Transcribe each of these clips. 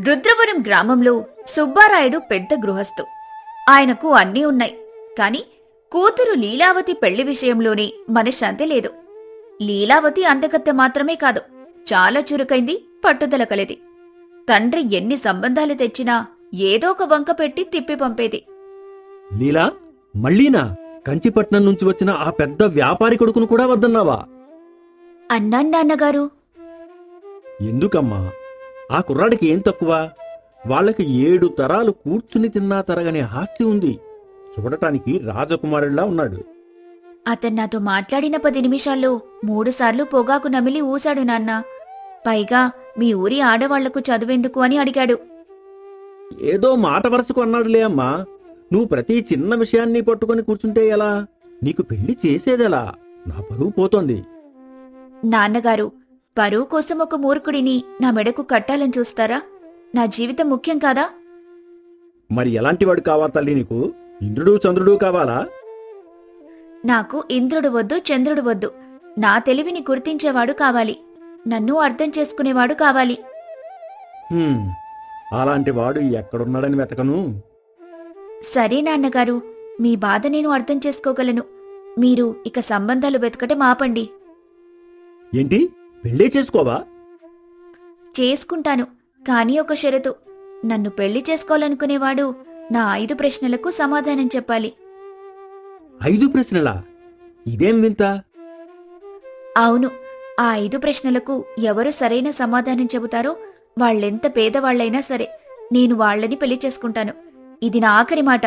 రుద్రవరం గ్రామంలో సుబ్బారాయుడు పెద్ద గృహస్థు. ఆయనకు అన్నీ ఉన్నాయి. కాని కూతురు లీలావతి పెళ్లి విషయంలోనే మనశ్శాంతి లేదు. లీలావతి అందగత్తె మాత్రమే కాదు, చాలా చురుకైంది, పట్టుదల కలది. తండ్రి ఎన్ని సంబంధాలు తెచ్చినా ఏదో ఒక వంక పెట్టి తిప్పి పంపేది. లీలా, మళ్ళీనా? కంచిపట్నం నుంచి వచ్చిన ఆ పెద్ద వ్యాపారి కొడుకును కూడా వద్దన్నావా? అన్నాను నాన్నగారు. ఎందుకమ్మా? ఆ కుర్రాడికి ఏం తక్కువ? వాళ్ళకి 7 తరాలు కూర్చుని తిన్నా తరగని ఆస్తి ఉంది. చూడటానికి రాజకుమారుడిలా ఉన్నాడు. అతను నాతో మాట్లాడిన 10 నిమిషాల్లో 3 సార్లు పొగాకు నమిలి ఊశాడు నాన్న. పైగా మీ ఊరి ఆడవాళ్లకు చదువెందుకు అని అడిగాడు. ఏదో మాట వరసకు అన్నాడులే అమ్మా. నువ్వు ప్రతి చిన్న విషయాన్ని పట్టుకొని కూర్చుంటే ఎలా? నీకు పెళ్లి చేసేదెలా? నా పరువు పోతోంది. నాన్నగారు, పరువు కోసం ఒక మూర్ఖుడిని నా మెడకు కట్టాలని చూస్తారా? నా జీవితం ముఖ్యం కాదా? మరి ఎలాంటివాడు కావాలి తల్లి నీకు? ఇంద్రుడు చంద్రుడు కావాలా? నాకు ఇంద్రుడు వద్దు, చంద్రుడు వద్దు. నా తెలివిని గుర్తించేవాడు కావాలి. నన్ను అర్థం చేసుకునేవాడు కావాలి. అలాంటి వాడు ఎక్కడున్నాడని వెతకను. సరే నాన్నగారు, మీ బాధ నేను అర్థం చేసుకోగలను. మీరు ఇక సంబంధాలు వెతకటం ఆపండి. ఏంటి, పెళ్ళే చేసుకోవా? చేసుకుంటాను, కానీ ఒక షరతు. నన్ను పెళ్లి చేసుకోవాలనుకునేవాడు నా 5 ప్రశ్నలకు సమాధానం చెప్పాలి. 5 ప్రశ్నలా? ఇదేం వింత? అవును, ఆ 5 ప్రశ్నలకు ఎవరు సరైన సమాధానం చెబుతారో వాళ్ళెంత పేదవాళ్లైనా సరే నేను వాళ్లని పెళ్లి చేసుకుంటాను. ఇది నా ఆఖరి మాట.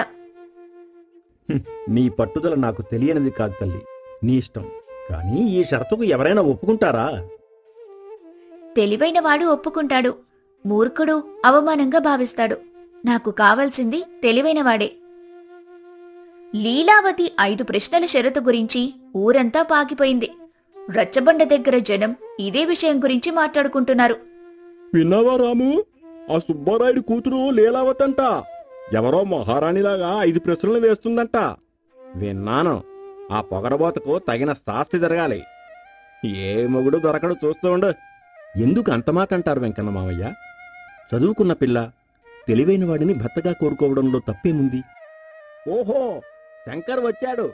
నీ పట్టుదల నాకు తెలియనిది కాదు తల్లి, నీ ఇష్టం. కానీ ఈ షరతుకు ఎవరైనా ఒప్పుకుంటారా? తెలివైనవాడు ఒప్పుకుంటాడు, మూర్ఖుడు అవమానంగా భావిస్తాడు. నాకు కావాల్సింది తెలివైనవాడే. లీలావతి 5 ప్రశ్నల షరతు గురించి ఊరంతా పాకిపోయింది. రచ్చబండ దగ్గర జనం ఇదే విషయం గురించి మాట్లాడుకుంటున్నారు. విన్నావా రాము? ఆ సుబ్బారాయుడు కూతురు లీలావతంట ఎవరో మహారాణిలాగా 5 ప్రశ్నలు వేస్తుందంట. విన్నాను. ఆ పొగరబోతకు తగిన శాస్తి జరగాలి. ఏ మొగుడు దొరకడు, చూస్తూ ఉండు. ఎందుకు అంతమాట అంటారు వెంకన్న మావయ్య? చదువుకున్న పిల్ల తెలివైన వాడిని భర్తగా కోరుకోవడంలో తప్పేముంది? ఓహో, శంకర్ వచ్చాడు.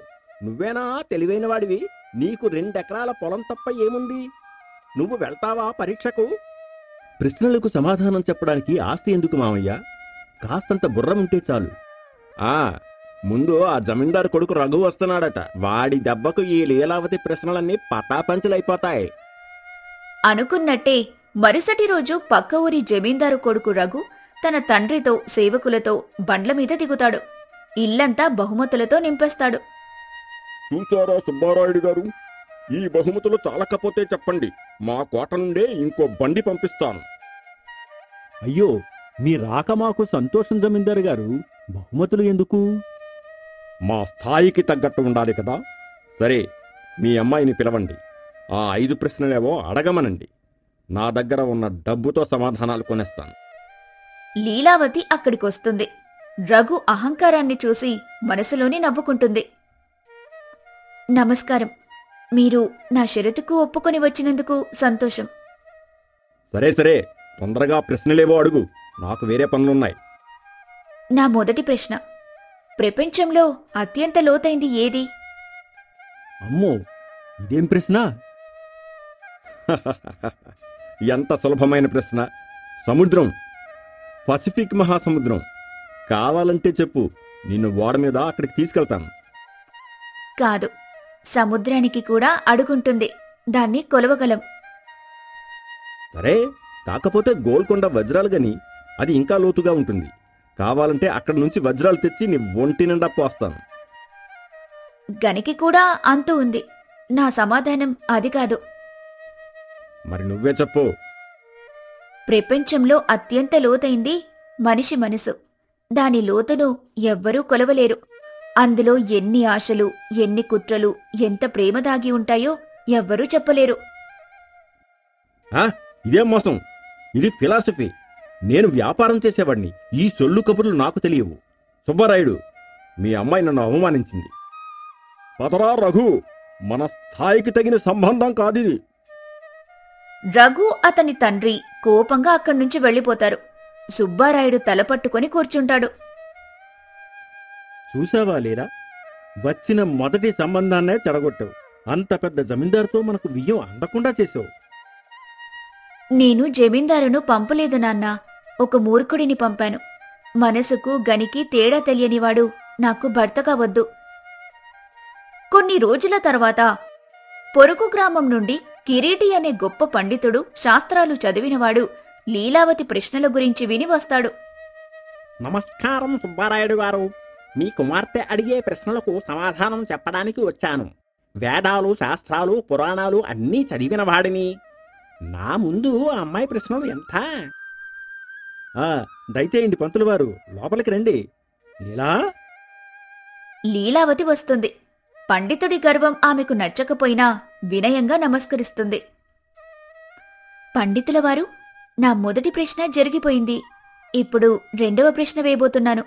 నువ్వేనా తెలివైన వాడివి? నీకు 2 ఎకరాల పొలం తప్ప ఏముంది? నువ్వు వెళ్తావా పరీక్షకు? ప్రశ్నలకు సమాధానం చెప్పడానికి ఆస్తి ఎందుకు మావయ్య? కాస్తంత బుర్ర ఉంటే చాలు. ముందు ఆ జమీందారు కొడుకు రఘు వస్తున్నాడట. వాడి దెబ్బకు ఈ లీలావతి ప్రశ్నలన్నీ పటాపంచలైపోతాయి. అనుకున్నట్టే మరుసటి రోజు పక్క ఊరి జమీందారు కొడుకు రఘు తన తండ్రితో సేవకులతో బండ్ల మీద దిగుతాడు. ఇల్లంతా బహుమతులతో నింపేస్తాడు. చూసారా సుబ్బారాయుడు గారు, ఈ బహుమతులు చాలకపోతే చెప్పండి, మా కోట నుండే ఇంకో బండి పంపిస్తాను. అయ్యో, మీ రాక మాకు సంతోషం జమీందారు గారు. బహుమతులు ఎందుకు? మా స్థాయికి తగ్గట్టు ఉండాలి కదా. సరే, మీ అమ్మాయిని పిలవండి. ఆ 5 ప్రశ్నలేవో అడగమనండి. నా దగ్గర ఉన్న డబ్బుతో సమాధానాలు కొనేస్తాను. లీలావతి అక్కడికొస్తుంది. రఘు అహంకారాన్ని చూసి మనసులోనే నవ్వుకుంటుంది. నమస్కారం. మీరు నా షరతుకు ఒప్పుకొని వచ్చినందుకు సంతోషం. సరే సరే, తొందరగా ప్రశ్నలేవో అడుగు. నాకు వేరే పనులున్నాయి. నా మొదటి ప్రశ్న, ప్రపంచంలో అత్యంత లోతైంది ఏది? అమ్మో, ఇదేం ప్రశ్న? ఎంత సులభమైన ప్రశ్న. సముద్రం, పసిఫిక్ మహాసముద్రం. కావాలంటే చెప్పు, నిన్ను ఓడ మీద అక్కడికి తీసుకెళ్తాను. కాదు, సముద్రానికి కూడా అడుగుంటుంది. దాన్ని కొలవగలం. సరే, కాకపోతే గోల్కొండ వజ్రాలు గని, అది ఇంకా లోతుగా ఉంటుంది. కావాలంటే అక్కడి నుంచి వజ్రాలు తెచ్చి నీ ఒంటి నిండా పోస్తాను. గనికి కూడా అంతు ఉంది. నా సమాధానం అది కాదు. మరి నువ్వే చెప్పు. ప్రపంచంలో అత్యంత లోతైంది మనిషి మనసు. దాని లోతును ఎవ్వరూ కొలవలేరు. అందులో ఎన్ని ఆశలు, ఎన్ని కుట్రలు, ఎంత ప్రేమ దాగి ఉంటాయో ఎవ్వరూ చెప్పలేరు. ఇదేం మోసం? ఇది ఫిలాసఫీ. నేను వ్యాపారం చేసేవాడిని. ఈ సొల్లు కబుర్లు నాకు తెలియవు. సుబ్బారాయుడు, మీ అమ్మాయి నన్ను అవమానించింది. పదరా రఘు, మన స్థాయికి తగిన సంబంధం కాదిది. రఘు అతని తండ్రి కోపంగా అక్కడి నుంచి వెళ్లిపోతారు. సుబ్బారాయుడు తలపట్టుకొని కూర్చుంటాడు. చూసావా లేరా, వచ్చిన మొదటి సంబంధాన్నే చెడగొట్టావు. అంత పెద్ద జమీందారుతో మనకు బియ్యం అందకుండా చేసావు. నేను జమీందారును పంపలేదు నాన్నా, ఒక మూర్ఖుడిని పంపాను. మనసుకు గనికి తేడా తెలియనివాడు నాకు భర్తగా వద్దు. కొన్ని రోజుల తర్వాత పొరుగు గ్రామం నుండి కిరీటి అనే గొప్ప పండితుడు, శాస్త్రాలు చదివినవాడు లీలావతి ప్రశ్నల గురించి విని వస్తాడు. నమస్కారం సుబ్బారాయుడు గారు, మీ కుమార్తె అడిగే ప్రశ్నలకు సమాధానం చెప్పడానికి వచ్చాను. వేదాలు, శాస్త్రాలు, పురాణాలు అన్నీ చదివిన వాడిని. నా ముందు ఆ అమ్మాయి ప్రశ్నలు ఎంత? దయచేయండి పంతులు వారు, లోపలికి రండి. లీలా. లీలావతి వస్తుంది. పండితుడి గర్వం ఆమెకు నచ్చకపోయినా వినయంగా నమస్కరిస్తుంది. పండితుల వారు, నా మొదటి ప్రశ్న జరిగిపోయింది. ఇప్పుడు రెండవ ప్రశ్న వేయబోతున్నాను.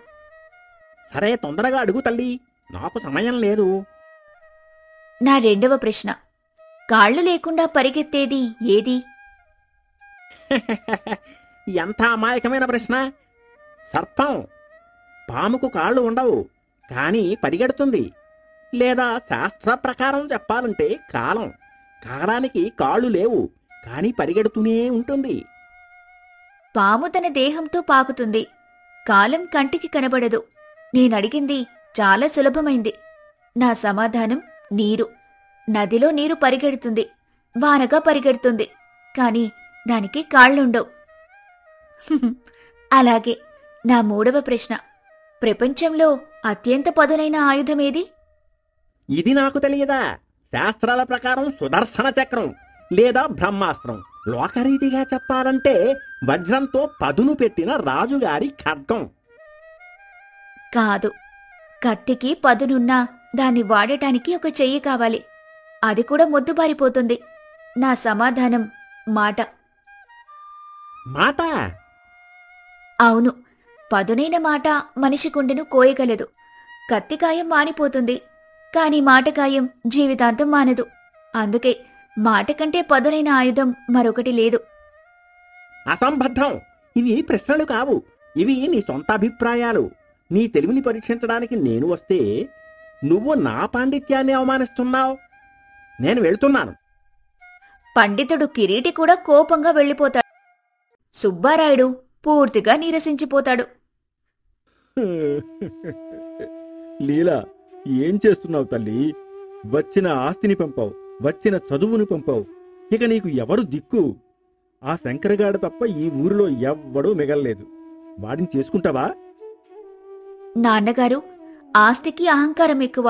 సరే, తొందరగా అడుగు తల్లి, నాకు సమయం లేదు. నా రెండవ ప్రశ్న, కాళ్ళు లేకుండా పరిగెత్తేది ఏది? ఎంత అమాయకమైన ప్రశ్న. సర్పం. పాముకు కాళ్ళు ఉండవు, కాని పరిగెడుతుంది. లేదా శాస్త్ర ప్రకారం చెప్పాలంటే కాలం. కాలానికి కాళ్ళు లేవు, కాని పరిగెడుతూనే ఉంటుంది. పాము తన దేహంతో పాకుతుంది, కాలం కంటికి కనబడదు. నేనడిగింది చాలా సులభమైంది. నా సమాధానం నీరు. నదిలో నీరు పరిగెడుతుంది, వానగా పరిగెడుతుంది, కాని దానికి కాళ్ళుండవు. అలాగే నా మూడవ ప్రశ్న, ప్రపంచంలో అత్యంత పదునైన ఆయుధమేది? ఇది నాకు తెలియదా? శాస్త్రాల ప్రకారం సుదర్శన చక్రం లేదా బ్రహ్మాస్త్రం. లోకరీతిగా చెప్పాలంటే వజ్రంతో పదును పెట్టిన రాజుగారి ఖడ్గం. కాదు, కత్తికి పదునున్నా దాన్ని వాడటానికి ఒక చెయ్యి కావాలి. అది కూడా మొద్దుబారిపోతుంది. నా సమాధానం మాట. మాట? అవును, పదునైన మాట మనిషి గుండెను కోయగలదు. కత్తికాయం మానిపోతుంది, కాని మాటకాయం జీవితాంతం మానదు. అందుకే మాట కంటే పదునైన ఆయుధం మరొకటి లేదు. అసంబద్ధం. ఇవి ప్రశ్నలు కావు, ఇవి నీ సొంత అభిప్రాయాలు. నీ తెలివిని పరీక్షించడానికి నేను వస్తే నువ్వు నా పాండిత్యాన్ని అవమానిస్తున్నావు. నేను వెళ్తున్నాను. పండితుడు కిరీటి కూడా కోపంగా వెళ్ళిపోతాడు. సుబ్బారాయుడు పూర్తిగా నీరసించిపోతాడు. లీలా, ఏం చేస్తున్నావు తల్లి? వచ్చిన ఆస్తిని పంపావు, వచ్చిన చదువుని పంపావు. ఇక నీకు ఎవరు దిక్కు? ఆ శంకరగాడు తప్ప ఈ ఊరిలో ఎవ్వడూ మిగల్లేదు. వాడిని చేసుకుంటావా? నాన్నగారు, ఆస్తికి అహంకారం ఎక్కువ,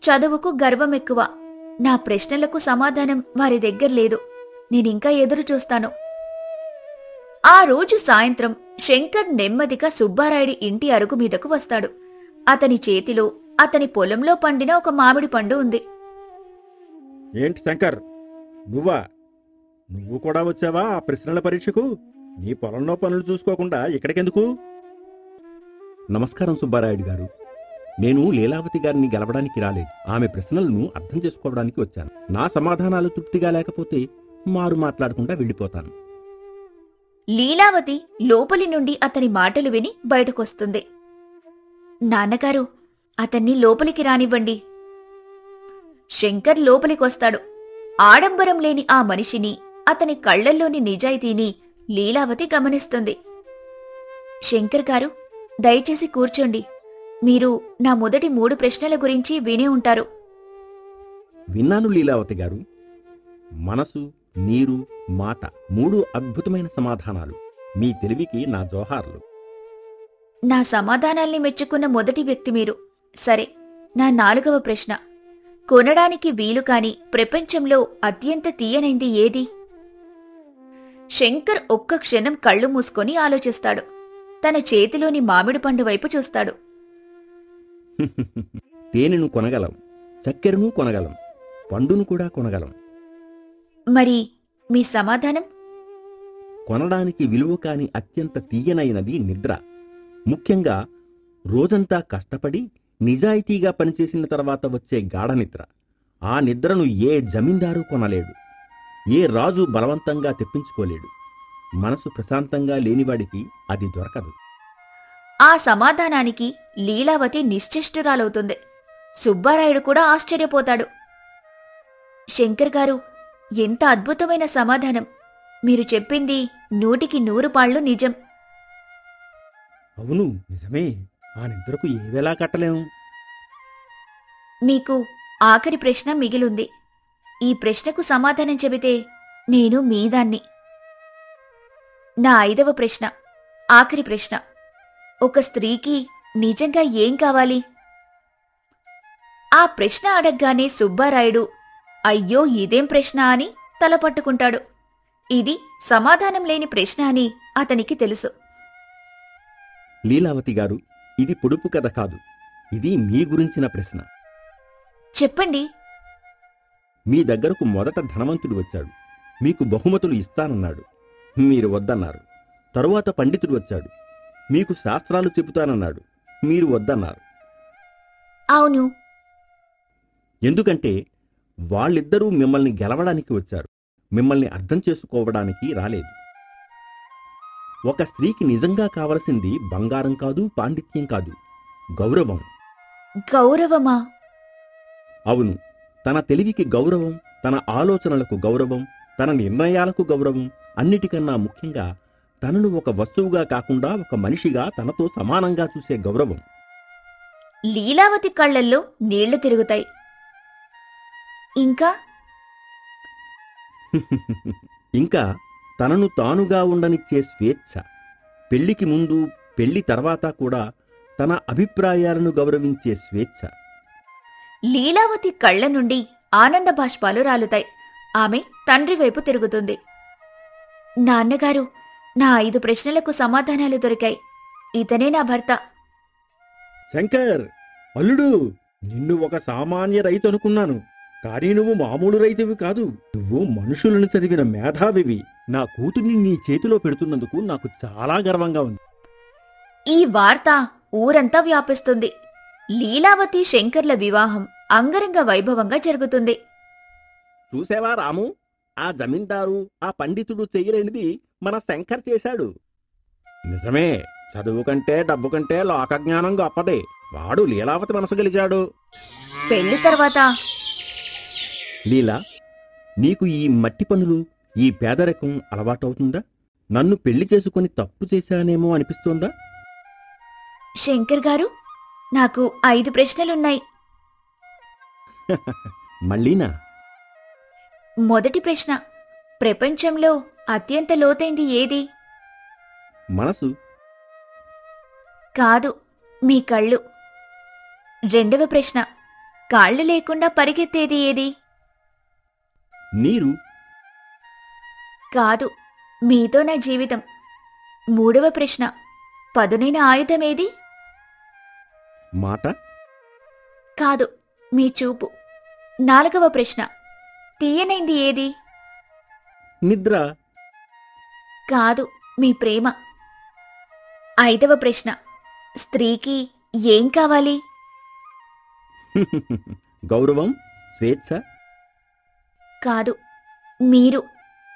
చదువుకు గర్వం ఎక్కువ. నా ప్రశ్నలకు సమాధానం వారి దగ్గర లేదు. నేనింకా ఎదురు చూస్తాను. ఆ రోజు సాయంత్రం శంకర్ నెమ్మదిగా సుబ్బారాయుడి ఇంటి అరుగు మీదకు వస్తాడు. అతని చేతిలో అతని పొలంలో పండిన ఒక మామిడి పండు ఉంది. ఏంటి శంకర్, నువ్వా? నువ్వు కూడా వచ్చావా ఆ ప్రశ్నల పరీక్షకు? నీ పొలంలో పనులు చూసుకోకుండా ఇక్కడికెందుకు? నమస్కారం సుబ్బారాయుడు గారు. నేను లీలావతి గారిని గెలవడానికి రాలేదు. ఆమె ప్రశ్నలను అర్థం చేసుకోవడానికి వచ్చాను. నా సమాధానాలు తృప్తిగా లేకపోతే మారు మాట్లాడకుండా వెళ్ళిపోతాను. లీలావతి లోపలి నుండి అతని మాటలు విని బయటకొస్తుంది. నాన్నగారు, అతన్ని లోపలికి రానివ్వండి. శంకర్ లోపలికొస్తాడు. ఆడంబరం లేని ఆ మనిషిని, అతని కళ్లల్లోని నిజాయితీని లీలావతి గమనిస్తుంది. శంకర్ గారు, దయచేసి కూర్చోండి. మీరు నా మొదటి 3 ప్రశ్నల గురించి వినే ఉంటారు. విన్నాను లీలావతి గారు. మనసు, నీరు, మాట 3 అద్భుతమైన సమాధానాలు. మీ తెలివికి నా జోహార్లు. నా సమాధానాల్ని మెచ్చుకున్న మొదటి వ్యక్తి మీరు. సరే, నా 4వ ప్రశ్న, కొనడానికి వీలు కాని ప్రపంచంలో అత్యంత తీయనైంది ఏది? శంకర్ ఒక్క క్షణం కళ్ళు మూసుకొని ఆలోచిస్తాడు. తన చేతిలోని మామిడి పండు వైపు చూస్తాడు. తేనెను కొనగలం, చక్కెరను కొనగలం, పండును కూడా కొనగలం. మరి మీ సమాధానం? కొనడానికి విలువ కాని అత్యంత తీయనైనది నిద్ర. ముఖ్యంగా రోజంతా కష్టపడి నిజాయితీగా పనిచేసిన తర్వాత వచ్చే గాఢ నిద్ర. ఆ నిద్రను ఏ జమీందారు కొనలేడు, ఏ రాజు బలవంతంగా తెప్పించుకోలేడు. మనసు ప్రశాంతంగా లేనివాడికి అది దొరకదు. ఆ సమాధానానికి లీలావతి నిశ్చేష్టురాలవుతుంది. సుబ్బారాయుడు కూడా ఆశ్చర్యపోతాడు. శంకర్ గారు, ఎంత అద్భుతమైన సమాధానం! మీరు చెప్పింది 100% నిజం. అవును, నిజమే. ఆ నిద్రకు ఏవెలా కట్టలేము. మీకు ఆఖరి ప్రశ్న మిగిలుంది. ఈ ప్రశ్నకు సమాధానం చెబితే నేను మీదాన్ని. నా 5వ ప్రశ్న, ఆఖరి ప్రశ్న. ఒక స్త్రీకి నిజంగా ఏం కావాలి? ఆ ప్రశ్న అడగ్గానే సుబ్బారాయుడు అయ్యో ఇదేం ప్రశ్న అని తలపట్టుకుంటాడు. ఇది సమాధానం లేని ప్రశ్న అని అతనికి తెలుసు. లీలావతి గారు, ఇది పొడుపు కథ కాదు. ఇది మీ గురించిన ప్రశ్న. చెప్పండి. మీ దగ్గరకు మొదట ధనవంతుడు వచ్చాడు. మీకు బహుమతులు ఇస్తానన్నాడు. మీరు వద్దన్నారు. తరువాత పండితుడు వచ్చాడు. మీకు శాస్త్రాలు చెబుతానన్నాడు. మీరు వద్దన్నారు. అవును. ఎందుకంటే వాళ్ళిద్దరూ మిమ్మల్ని గెలవడానికి వచ్చారు. మిమ్మల్ని అర్థం చేసుకోవడానికి రాలేదు. ఒక స్త్రీకి నిజంగా కావలసింది బంగారం కాదు, పాండిత్యం కాదు, గౌరవం. గౌరవమా? అవును. తన తెలివికి గౌరవం, తన ఆలోచనలకు గౌరవం, తన నిర్ణయాలకు గౌరవం, అన్నిటికన్నా ముఖ్యంగా తనను ఒక వస్తువుగా కాకుండా ఒక మనిషిగా తనతో సమానంగా చూసే గౌరవం. లీలావతి కళ్లల్లో నీళ్లు తిరుగుతాయి. ఇంకా ఇంకా తనను తానుగా ఉండనిచ్చే స్వేచ్ఛ. పెళ్లికి ముందు, పెళ్లి తర్వాత కూడా తన అభిప్రాయాలను గౌరవించే స్వేచ్ఛ. లీలావతి కళ్ల నుండి ఆనంద బాష్పాలు రాలుతాయి. ఆమె తండ్రి వైపు తిరుగుతుంది. నాన్నగారు, నా 5 ప్రశ్నలకు సమాధానాలు దొరికాయి. ఇతనే నా భర్త. శంకర్, అల్లుడు, నిన్ను ఒక సామాన్య రైతు అనుకున్నాను. కానీ నువ్వు మామూలు రైతువి కాదు. నువ్వు మనుషులను చదివిన మేధావివి. నా కూతుర్ని నీ చేతిలో పెడుతున్నందుకు నాకు చాలా గర్వంగా ఉంది. ఈ వార్త ఊరంతా వ్యాపిస్తుంది. లీలావతి శంకర్ల వివాహం అంగరంగ వైభవంగా జరుగుతుంది. చూసావా రాము, ఆ జమీందారు, ఆ పండితుడు చెయ్యలేనిది మన శంకర్ చేశాడు. నిజమే. చదువు కంటే డబ్బు కంటే లోకజ్ఞానం గొప్పదే. వాడు లీలావతి మనసు గెలిచాడు. పెళ్లి తర్వాత లీలా, నీకు ఈ మట్టి పనులు, ఈ పేదరికం అలవాటవుతుందా? నన్ను పెళ్లి చేసుకుని తప్పు చేశానేమో అనిపిస్తోందా? శంకర్ గారు, నాకు 5 ప్రశ్నలున్నాయి. మళ్ళీనా? మొదటి ప్రశ్న, ప్రపంచంలో అత్యంత లోతైంది ఏది? మనసు. కాదు, మీ కళ్ళు. రెండవ ప్రశ్న, కాళ్ళు లేకుండా పరిగెత్తేది ఏది? నీరు. కాదు, మీతో నా జీవితం. మూడవ ప్రశ్న, పదునైన ఆయుధమేది? మాట. కాదు, మీ చూపు. నాలుగవ ప్రశ్న, తీయనైంది ఏది? నిద్ర. కాదు, మీ ప్రేమ. ఐదవ ప్రశ్న, స్త్రీకి ఏం కావాలి? గౌరవం, స్వేచ్ఛ. కాదు, మీరు.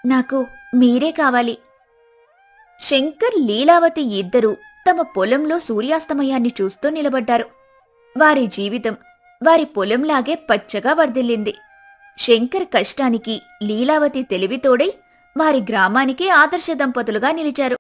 నాకు మీరే కావాలి. శంకర్, లీలావతి ఇద్దరూ తమ పొలంలో సూర్యాస్తమయాన్ని చూస్తూ నిలబడ్డారు. వారి జీవితం వారి పొలంలాగే పచ్చగా వర్ధిల్లింది. శంకర్ కష్టానికి లీలావతి తెలివితోడై వారి గ్రామానికే ఆదర్శ దంపతులుగా నిలిచారు.